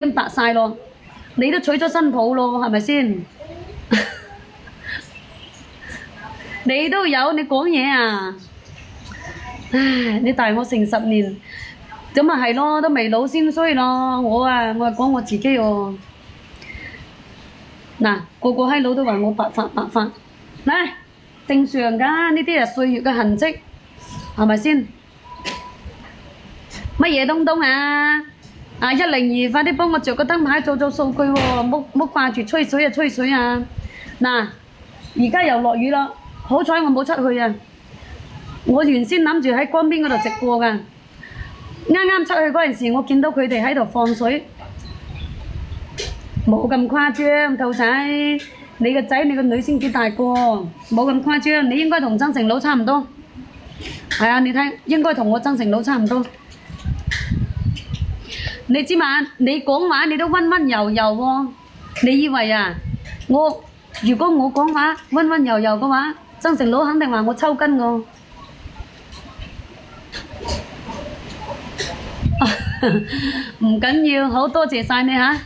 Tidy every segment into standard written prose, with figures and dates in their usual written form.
咁白晒咯，你都娶咗新抱咯，係咪先？你都有，你講嘢啊！唉，你大我成10年，咁咪係咯，都未老先衰咯。我係講我自己喎。嗱，個個閪佬都話我白髮，嗱，正常㗎，呢啲係歲月嘅痕跡，係咪先？乜嘢東東啊？102，快啲幫我着個燈牌做數據喎，唔好掛住吹水啊！嗱，而家又落雨啦，好彩我冇出去啊！我原先諗住喺江邊嗰度直播㗎，啱啱出去嗰陣時，我見到佢哋喺度放水，冇咁誇張，兔仔，你個仔你個女先幾大個，冇咁誇張，你應該同曾成佬差唔多，係啊，你睇應該同我曾成佬差唔多。你知嘛？你講話你都溫溫柔柔喎，你以為啊？如果我講話溫溫柔柔嘅話，曾成佬肯定話我抽筋㗎。唔緊要，好多謝晒你嚇，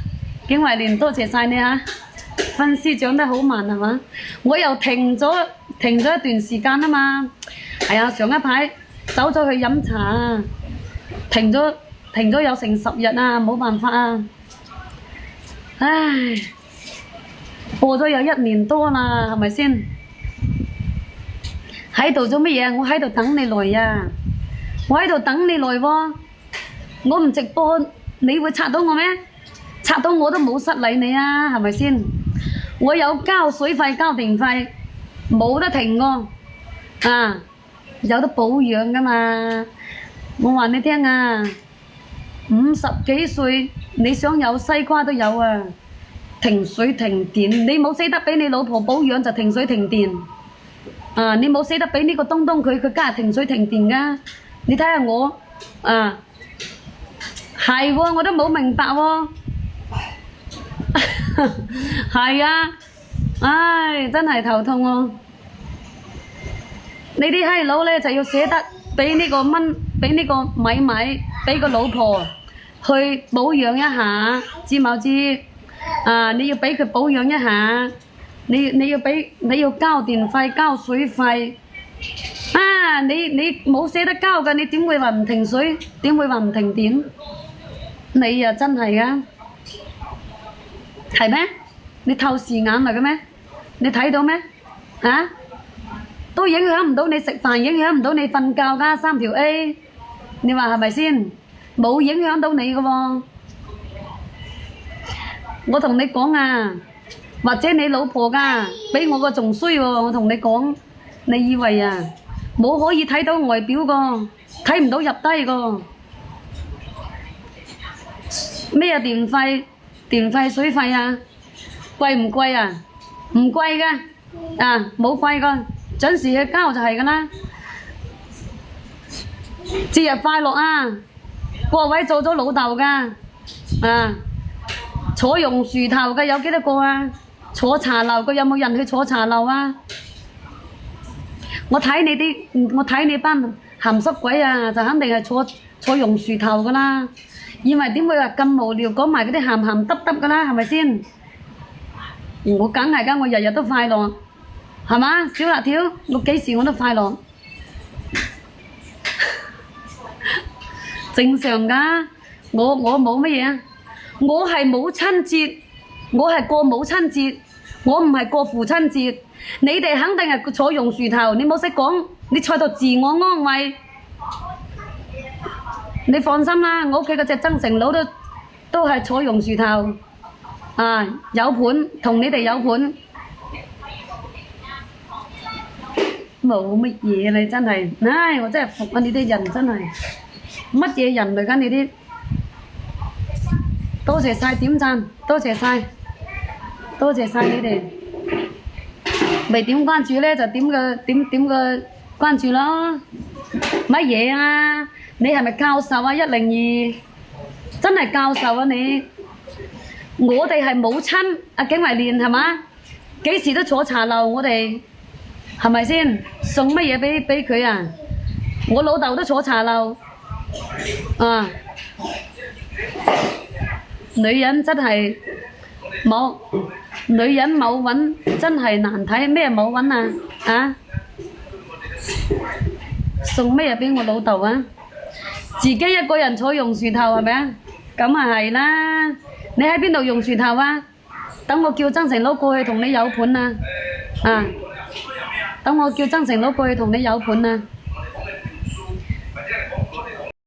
景惠蓮多謝晒你嚇，分屍長得好慢係嘛？我又停咗一段時間啊嘛，係啊，上一排走咗去飲茶啊，停咗有成10日啊，冇辦法啊，唉，過咗有1年多啦，係咪先？喺度做乜嘢？我喺度等你來啊！我喺度等你來喎，我唔直播，你會拆到我咩？拆到我都冇失禮你啊，係咪先？我有交水費、交電費，冇得停喎，啊，有得保養㗎嘛！我話你聽啊！ 50幾歲，你想有西瓜都有啊！停水停電，你冇捨得俾你老婆保養就停水停電。啊！你冇捨得俾呢個東東佢梗係停水停電㗎。你睇下我，啊，係喎，我都冇明白喎。係啊，唉，真係頭痛喎。你啲閪佬咧就要捨得俾呢個俾呢個米，俾個老婆去保養一下，知冇知？啊，你要俾佢保養一下，你要交電費、交水費。啊，你冇捨得交㗎，你點會話唔停水？點會話唔停電？你呀真係㗎，係咩？你透視眼嚟嘅咩？你睇到咩？啊？都影響唔到你食飯，影響唔到你瞓覺㗎，3條 A， 你話係咪先？冇影響到你㗎喎。我同你講啊，或者你老婆㗎，比我個仲衰喎。我同你講，你以為啊，冇可以睇到外表㗎，睇唔到入低㗎。咩電費、水費啊？貴唔貴啊？唔貴㗎，啊，冇貴㗎。準時去交就係㗎啦。節日快樂啊！各位做咗老豆㗎，啊，坐榕樹頭嘅有幾多個啊？坐茶樓嘅有冇人去坐茶樓啊？我睇你班鹹濕鬼啊，就肯定係坐榕樹頭㗎啦。以為點會話咁無聊講埋嗰啲鹹濕㗎啦，係咪先？我梗係㗎，我日日都快樂。係嘛？小辣條，我幾時我都快樂，正常㗎。我冇乜嘢啊，我係母親節，我係過母親節，我唔係過父親節。你哋肯定係坐榕樹頭，你冇識講，你坐度自我安慰。你放心啦，我屋企嗰隻曾成佬都係坐榕樹頭，啊，有盤，同你哋有盤。冇乜嘢你真係，唉！我真係服啊！你啲人真係乜嘢人嚟㗎？你啲多謝晒點讚，多謝晒你哋。未點關注咧就點個關注咯。乜嘢啊？你係咪教授啊？102真係教授啊你！我哋係母親，阿景惠蓮係嘛？幾時都坐茶樓我哋。係咪先？送乜嘢俾佢啊？我老豆都坐茶樓，啊，女人真係冇，女人冇揾真係難睇，咩冇揾啊？啊？送咩俾我老豆啊？自己一個人坐榕樹頭係咪啊？咁啊係啦，你喺邊度榕樹頭啊？等我叫曾成佬過去同你有盤啊！啊！等我叫曾成佬過去同你有盤啊！